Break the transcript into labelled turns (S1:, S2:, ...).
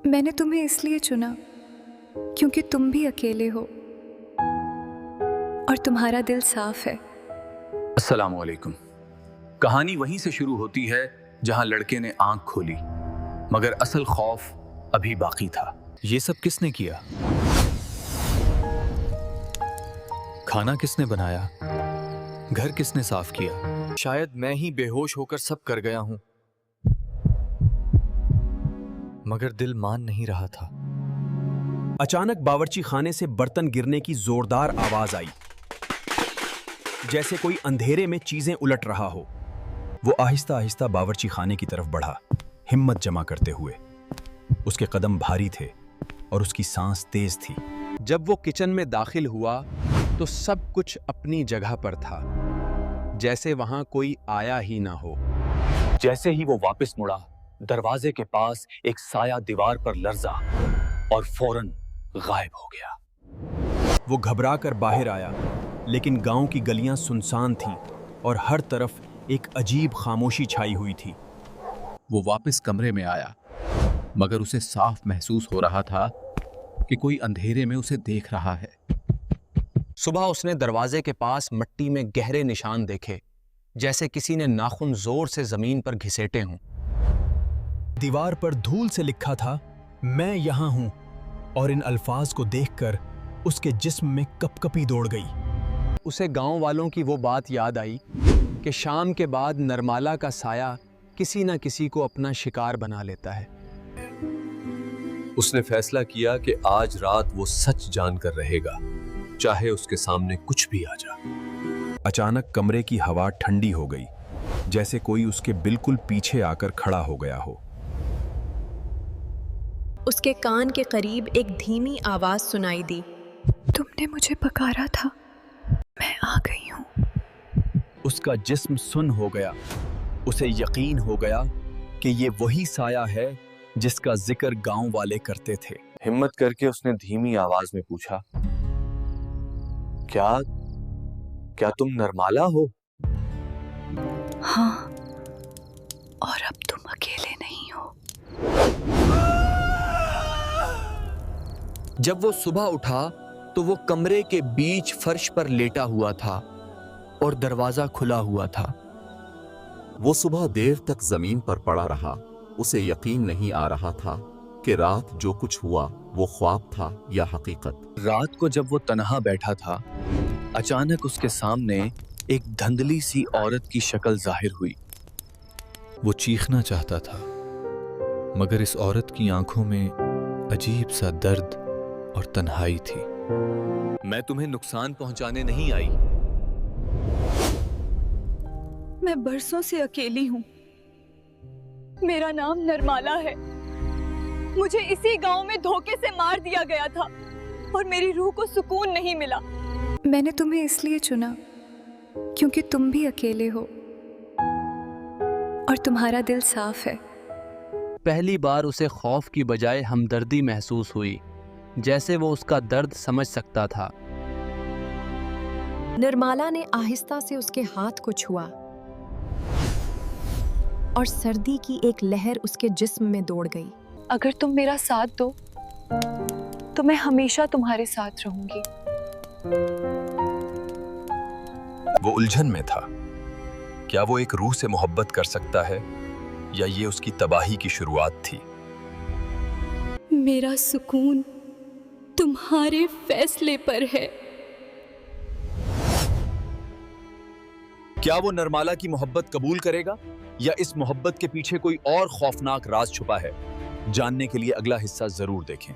S1: मैंने तुम्हें इसलिए चुना क्योंकि तुम भी अकेले हो और तुम्हारा दिल साफ है।
S2: अस्सलामु अलैकुम। कहानी वहीं से शुरू होती है जहां लड़के ने आंख खोली, मगर असल खौफ अभी बाकी था।
S3: ये सब किसने किया? खाना किसने बनाया? घर किसने साफ किया? शायद मैं ही बेहोश होकर सब कर गया हूं, मगर दिल मान नहीं रहा था।
S4: अचानक बावर्ची खाने से बर्तन गिरने की जोरदार आवाज आई, जैसे कोई अंधेरे में चीजें उलट रहा हो। वो आहिस्ता आहिस्ता बावर्ची खाने की तरफ बढ़ा, हिम्मत जमा करते हुए। उसके कदम भारी थे और उसकी सांस तेज थी।
S5: जब वो किचन में दाखिल हुआ तो सब कुछ अपनी जगह पर था, जैसे वहां कोई आया ही ना हो।
S2: जैसे ही वो वापस मुड़ा, दरवाजे के पास एक साया दीवार पर लर्जा और फौरन गायब हो गया।
S4: वो घबरा कर बाहर आया, लेकिन गांव की गलियां सुनसान थीं और हर तरफ एक अजीब खामोशी छाई हुई थी।
S6: वो वापस कमरे में आया, मगर उसे साफ महसूस हो रहा था कि कोई अंधेरे में उसे देख रहा है।
S5: सुबह उसने दरवाजे के पास मिट्टी में गहरे निशान देखे, जैसे किसी ने नाखून जोर से जमीन पर घिसेटे हों।
S4: दीवार पर धूल से लिखा था, मैं यहां हूं, और इन अल्फाज को देखकर उसके जिस्म में कपकपी दौड़ गई।
S5: उसे गांव वालों की वो बात याद आई कि शाम के बाद नरमाला का साया किसी न किसी को अपना शिकार बना लेता है।
S7: उसने फैसला किया कि आज रात वो सच जानकर रहेगा, चाहे उसके सामने कुछ भी आ जाए।
S4: अचानक कमरे की हवा ठंडी हो गई, जैसे कोई उसके बिल्कुल पीछे आकर खड़ा हो गया हो।
S8: उसके कान के करीब एक धीमी आवाज सुनाई दी,
S1: तुमने मुझे पुकारा था, मैं आ गई हूँ।
S4: उसका जिस्म सुन्न हो गया। उसे यकीन हो गया कि ये वही साया है जिसका जिक्र गांव वाले करते थे।
S9: हिम्मत करके उसने धीमी आवाज में पूछा, क्या तुम नरमाला हो?
S1: हाँ, और अब तुम अकेले नहीं हो।
S3: जब वो सुबह उठा तो वो कमरे के बीच फर्श पर लेटा हुआ था और दरवाजा खुला हुआ था।
S6: वो सुबह देर तक जमीन पर पड़ा रहा। उसे यकीन नहीं आ रहा था कि रात जो कुछ हुआ वो ख्वाब था या हकीकत।
S3: रात को जब वो तन्हा बैठा था, अचानक उसके सामने एक धुंधली सी औरत की शक्ल जाहिर हुई। वो चीखना चाहता था, मगर इस औरत की आंखों में अजीब सा दर्द और तन्हाई थी। मैं तुम्हें नुकसान पहुंचाने नहीं आई।
S1: मैं बरसों से अकेली हूँ। मेरा नाम नरमाला है। मुझे इसी गांव में धोखे से मार दिया गया था और मेरी रूह को सुकून नहीं मिला। मैंने तुम्हें इसलिए चुना क्योंकि तुम भी अकेले हो और तुम्हारा दिल साफ है।
S5: पहली बार उसे खौफ की बजाय हमदर्दी महसूस हुई, जैसे वो उसका दर्द समझ सकता था।
S8: नरमाला ने आहिस्ता से उसके हाथ को छुआ और सर्दी की एक लहर उसके जिस्म में दौड़ गई।
S1: अगर तुम मेरा साथ दो तो मैं हमेशा तुम्हारे साथ रहूंगी।
S4: वो उलझन में था। क्या वो एक रूह से मोहब्बत कर सकता है या ये उसकी तबाही की शुरुआत थी?
S1: मेरा सुकून तुम्हारे फैसले पर है।
S4: क्या वो नरमाला की मोहब्बत कबूल करेगा या इस मोहब्बत के पीछे कोई और खौफनाक राज छुपा है? जानने के लिए अगला हिस्सा जरूर देखें।